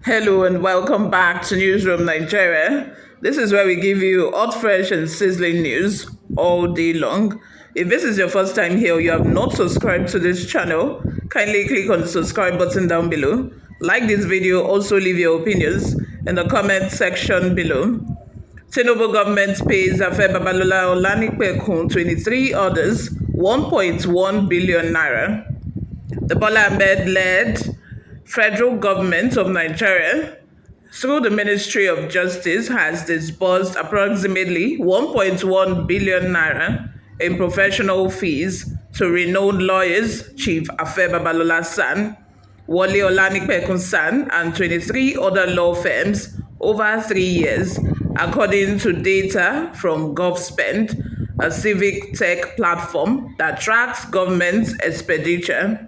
Hello and welcome back to Newsroom Nigeria. This is where we give you hot, fresh, and sizzling news all day long. If this is your first time here or you have not subscribed to this channel, kindly click on the subscribe button down below. Like this video, also leave your opinions in the comment section below. Tinubu government pays Afe Bablola N1.1Billion 23 others 1.1 billion naira. The Bola Ahmed-led federal government of Nigeria, through the Ministry of Justice, has disbursed approximately 1.1 billion naira in professional fees to renowned lawyers Chief Afe Bablola San, Wole Olanipekun San, and 23 other law firms over 3 years, according to data from GovSpend, a civic tech platform that tracks government expenditure.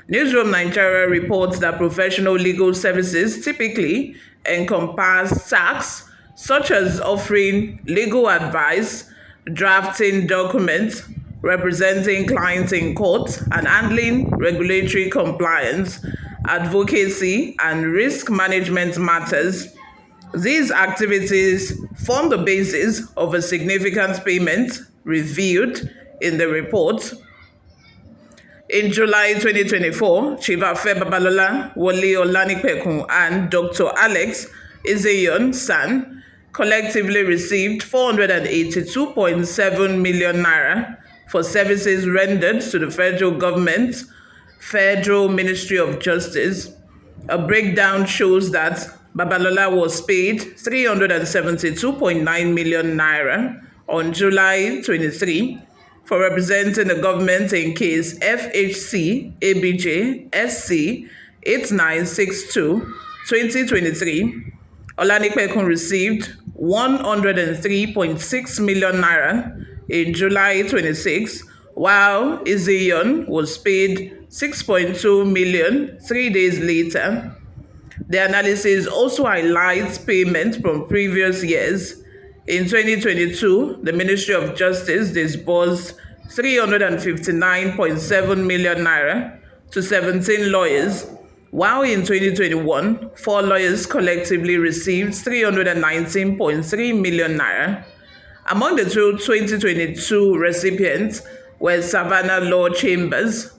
Newsroom Nigeria reports that professional legal services typically encompass tasks such as offering legal advice, drafting documents, representing clients in court, and handling regulatory compliance, advocacy, and risk management matters. These activities form the basis of a significant payment revealed in the report. In July 2024, Chief Afe Bablola, Wole Olanipekun, and Dr. Alex Izeyon San collectively received 482.7 million naira for services rendered to the federal government, Federal Ministry of Justice. A breakdown shows that Bablola was paid 372.9 million naira on July 23 for representing the government in case FHC ABJ SC 8962-2023. Olanipekun received 103.6 million naira in July 26, while Izeyon was paid 6.2 million 3 days later. The analysis also highlights payment from previous years. In 2022, the Ministry of Justice disbursed 359.7 million naira to 17 lawyers, while in 2021, 4 lawyers collectively received 319.3 million naira. Among the two 2022 recipients were Savannah Law Chambers,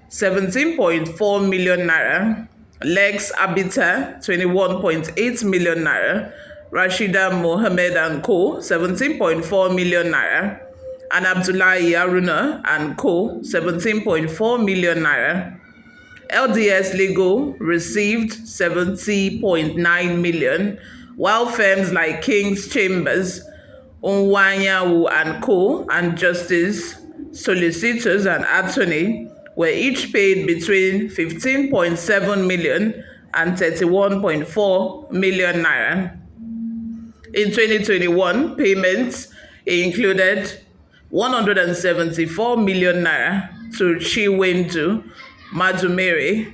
17.4 million naira, Lex Abita, 21.8 million naira, Rashida Mohammed and Co., 17.4 million naira, and Abdullahi Haruna and Co., 17.4 million naira. LDS Legal received 70.9 million, while firms like King's Chambers, Onwanyawu and Co., and Justice Solicitors and Attorney were each paid between 15.7 million and 31.4 million naira. In 2021, payments included 174 million naira to Chiwendu Madumere,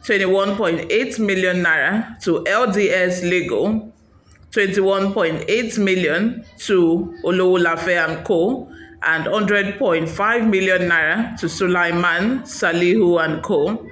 21.8 million naira to LDS Legal, 21.8 million to Olowolafe and Co., and 100.5 million naira to Sulaiman Salihu and Co.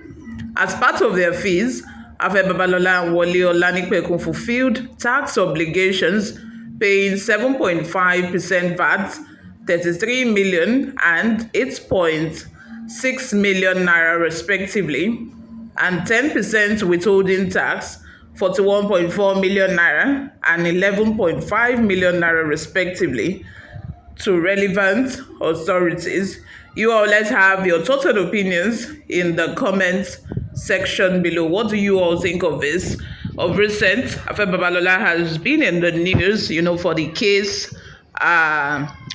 As part of their fees, Afe Bablola and Wole Olanipekun fulfilled tax obligations, paying 7.5% VAT, 33 million and 8.6 million naira respectively, and 10% withholding tax, 41.4 million naira and 11.5 million naira respectively, to relevant authorities. You all, let's have your total opinions in the comments section below. What do you all think of this? Of recent, Afe Bablola has been in the news, for the case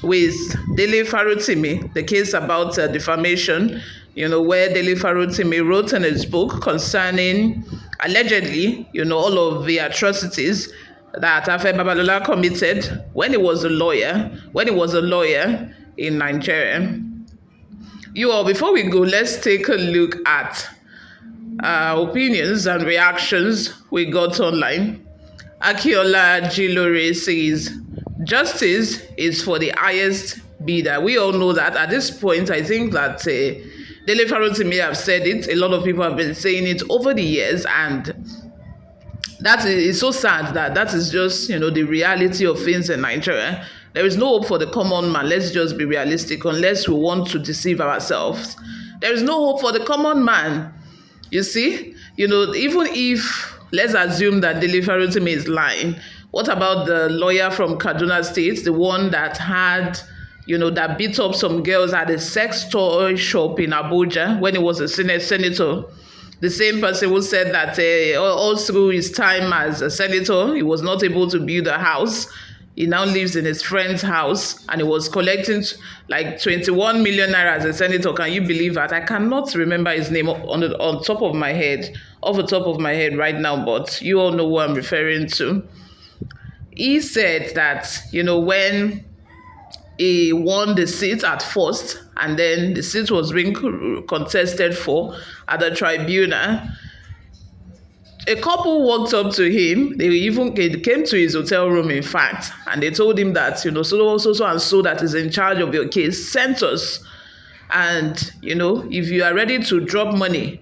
with Dele Farotimi, the case about defamation, where Dele Farotimi wrote in his book concerning, allegedly, all of the atrocities that Afe Bablola committed when he was a lawyer, in Nigeria. You all, before we go, let's take a look at opinions and reactions we got online. Akiola Jilore says, justice is for the highest bidder. We all know that at this point. I think that Dele Farotimi have said it. A lot of people have been saying it over the years, and That is so sad that that is just, the reality of things in Nigeria. There is no hope for the common man. Let's just be realistic, unless we want to deceive ourselves. There is no hope for the common man. You see, even if, let's assume that Dele Farotimi is lying, what about the lawyer from Kaduna State, the one that had, that beat up some girls at a sex toy shop in Abuja when he was a senator? The same person who said that all through his time as a senator, he was not able to build a house. He now lives in his friend's house, and he was collecting like 21 million naira as a senator. Can you believe that? I cannot remember his name on top of my head, off the top of my head right now, but you all know who I'm referring to. He said that, when he won the seat at first, and then the seat was being contested for at the tribunal, a couple walked up to him. They came to his hotel room, in fact, and they told him that, so and so that is in charge of your case sent us. And, if you are ready to drop money,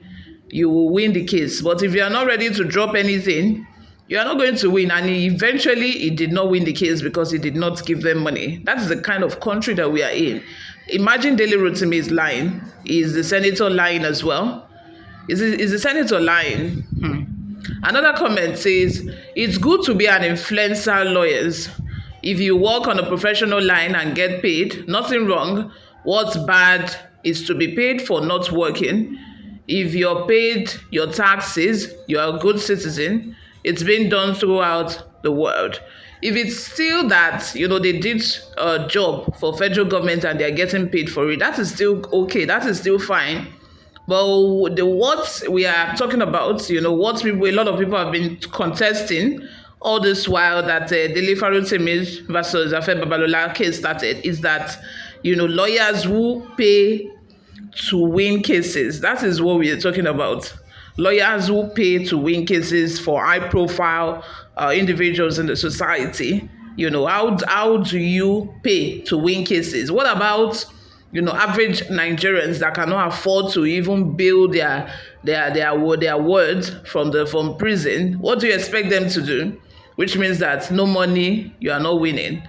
you will win the case. But if you are not ready to drop anything, you are not going to win. And eventually, he did not win the case because he did not give them money. That is the kind of country that we are in. Imagine Dele Rotimi is lying. Is the senator lying as well? Is the senator lying? Another comment says, it's good to be an influencer, lawyers. If you work on a professional line and get paid, nothing wrong. What's bad is to be paid for not working. If you're paid your taxes, you're a good citizen. It's been done throughout the world. If it's still that, they did a job for federal government and they're getting paid for it, that is still okay. That is still fine. But what we are talking about, a lot of people have been contesting all this while that Dele Farotimi versus Afe Bablola case started, is that, lawyers who pay to win cases. That is what we are talking about. Lawyers who pay to win cases for high-profile individuals in the society. How do you pay to win cases? What about, average Nigerians that cannot afford to even bill their words from prison? What do you expect them to do? Which means that no money, you are not winning.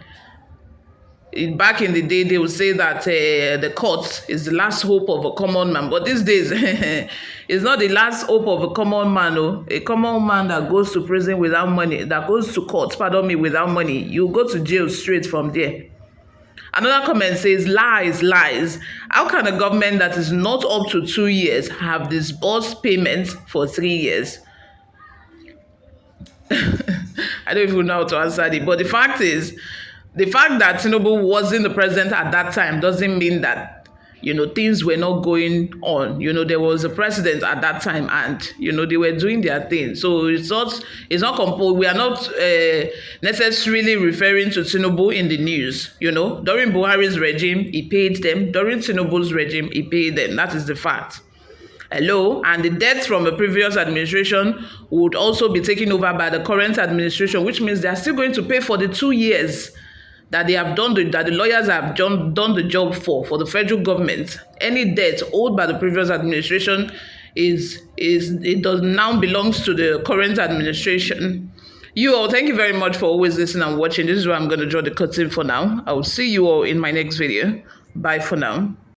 Back in the day, they would say that the court is the last hope of a common man. But these days, it's not the last hope of a common man. No. A common man that goes to prison without money, that goes to court, without money, you go to jail straight from there. Another comment says, lies. How can a government that is not up to 2 years have disbursed payments for 3 years? I don't even know how to answer it. But the fact that Tinubu wasn't the president at that time doesn't mean that, things were not going on. There was a president at that time and, they were doing their thing. So it's not composed. We are not necessarily referring to Tinubu in the news. During Buhari's regime, he paid them. During Tinubu's regime, he paid them. That is the fact. Hello, and the debts from the previous administration would also be taken over by the current administration, which means they are still going to pay for the 2 years that they have done, that the lawyers have done the job for the federal government. Any debt owed by the previous administration it does now belongs to the current administration. You all, thank you very much for always listening and watching. This is where I'm going to draw the curtain for now. I will see you all in my next video. Bye for now.